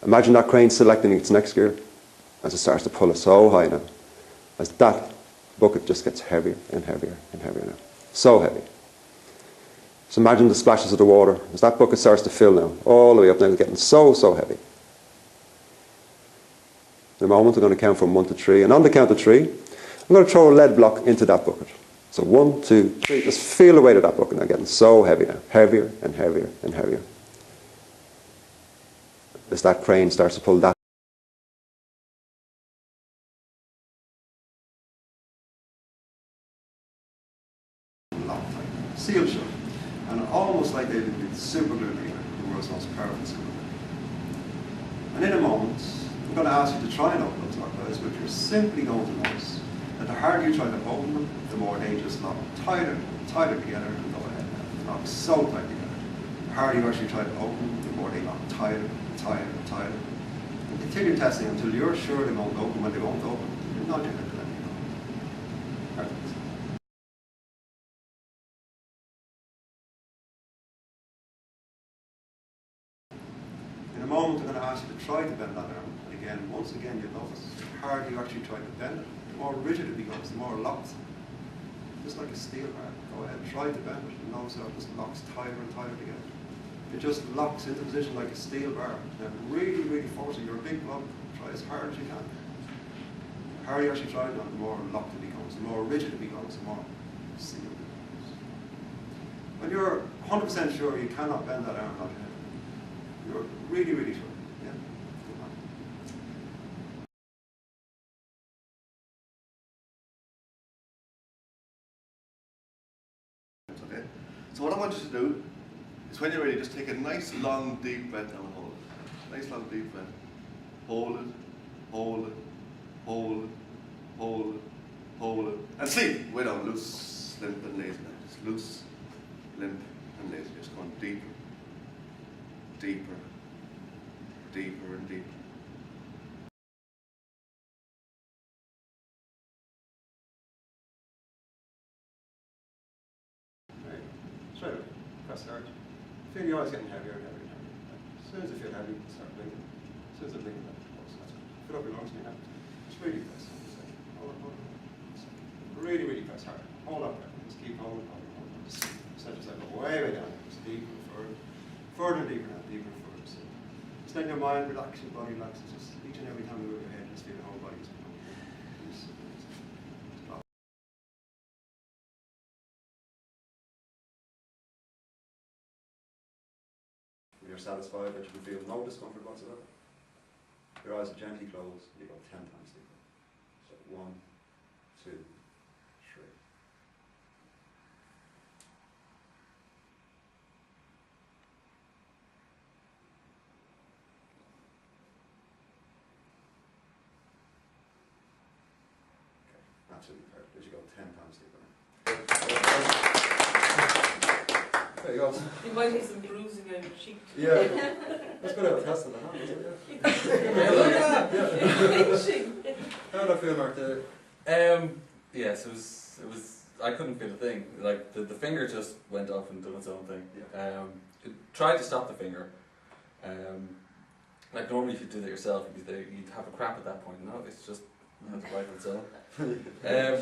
Imagine that crane selecting its next gear as it starts to pull it so high now, as that bucket just gets heavier and heavier and heavier now. So heavy. So imagine the splashes of the water as that bucket starts to fill now, all the way up now, getting so, so heavy. In a moment, I'm going to count from 1 to 3, and on the count of 3, I'm going to throw a lead block into that bucket. So 1, 2, 3, just feel the weight of that bucket now, getting so heavy now, heavier and heavier and heavier. As that crane starts to pull that. Seal shut, and almost like they've been super glue cleaner, the world's most powerful super glue. And in a moment, I'm going to ask you to try and open those lock guys, but you're simply going to notice that the harder you try to open them, the more they just lock tighter, tighter together, and go ahead and lock so tight together. The harder you actually try to open them, the more they lock tighter, tighter, tighter. And continue testing until you're sure they won't open. When they won't open, you're not doing it to let me know. Perfect. In a moment, I'm going to ask you to try to bend that arm. And again, once again, you'll notice the harder you actually try to bend it, the more rigid it becomes, the more locked. Just like a steel bar. Go ahead and try to bend it, and notice how it just locks tighter and tighter together. It just locks into position like a steel bar. Now, really, really force it. You're a big bloke. Try as hard as you can. The harder you actually try it, the more locked it becomes, the more rigid it becomes, the more sealed it becomes. When you're 100% sure you cannot bend that arm, you're really, really sure. Yeah? Good man. Okay. So what I want you to do is when you're ready, just take a nice long deep breath and hold it. Nice long deep breath. Hold it, hold it, hold it, hold it, hold it. And sleep. Way down, loose, limp and lazy now. Just loose, limp and lazy. Just going deeper, deeper, deeper and deeper. Right. Straight away. Press hard. Feel your eyes getting heavier and heavier and heavier. As soon as you feel heavy, start blinking. As soon as they're blinking, close. That's good. Fill up your lungs and your hand. Just really press. Hold on. Really, really press hard. Hold up there. Just keep holding. Just set yourself way down. Just deeper, further. Further and deeper now. Deeper and further. So extend your mind, relax your body, relax. Just each and every time you move your head, just feel the whole body is becoming loose. You're satisfied that you can feel no discomfort whatsoever. Your eyes are gently closed. You go 10 times deeper. So 1, 2, 3. Okay, absolutely perfect. As you go 10 times deeper. There you go. You might have some bruising on your cheek. Yeah. That's good to have a test on that, isn't it? How did I feel, Mark? Yes, it was. I couldn't feel a thing. Like the finger just went off and done its own thing. Yeah. It tried to stop the finger. Like normally, if you do that yourself, you'd have a cramp at that point. No, it's just had to right on its own.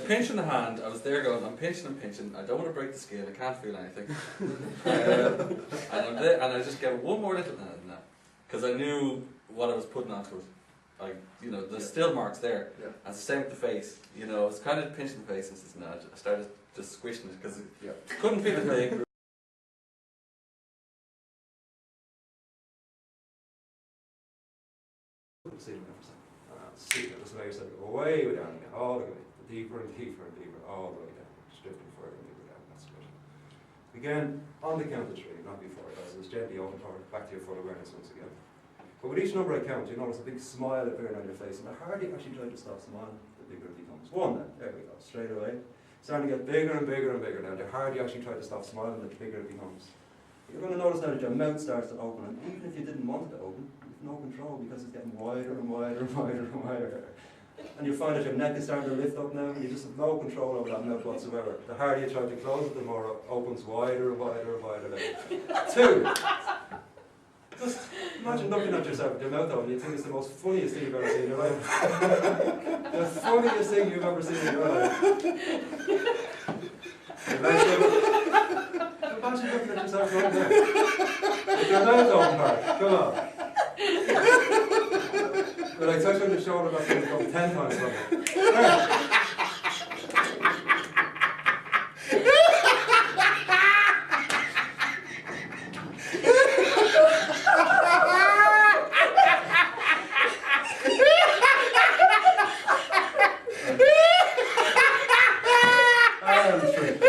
Pinching the hand, I was there going, I'm pinching and pinching. I don't want to break the scale. I can't feel anything. And I'm there, and I just get one more little because I knew what I was putting onto it. Like, you know, there's still marks there. Yeah. And it's the same with the face. You know, I was kind of pinching the face and says, no, I started just squishing it because Yeah. couldn't feel a thing. See it for a second. See it. Just allow yourself to go way down again, all the way. Deeper and deeper and deeper, all the way down. Just drifting further and deeper down. That's good. Again, on the count of 3, not before, guys. Just gently open forward, back to your full awareness once again. But with each number I count, you notice a big smile appearing on your face, and the harder you actually try to stop smiling, the bigger it becomes. 1 then, there we go, straight away. Starting to get bigger and bigger and bigger now. The harder you actually try to stop smiling, the bigger it becomes. You're going to notice now that your mouth starts to open, and even if you didn't want it to open, you have no control because it's getting wider and wider and wider and wider. And you find that your neck is starting to lift up now, and you just have no control over that mouth whatsoever. The harder you try to close it, the more it opens wider and wider and wider. 2. Just imagine looking at yourself with your mouth open and you think it's the most funniest thing you've ever seen in your life. The funniest thing you've ever seen in your life. Imagine looking at yourself right now. With your mouth open, Mark. Come on. But like touching the shoulder, that's going to come 10 times longer. I'm sure.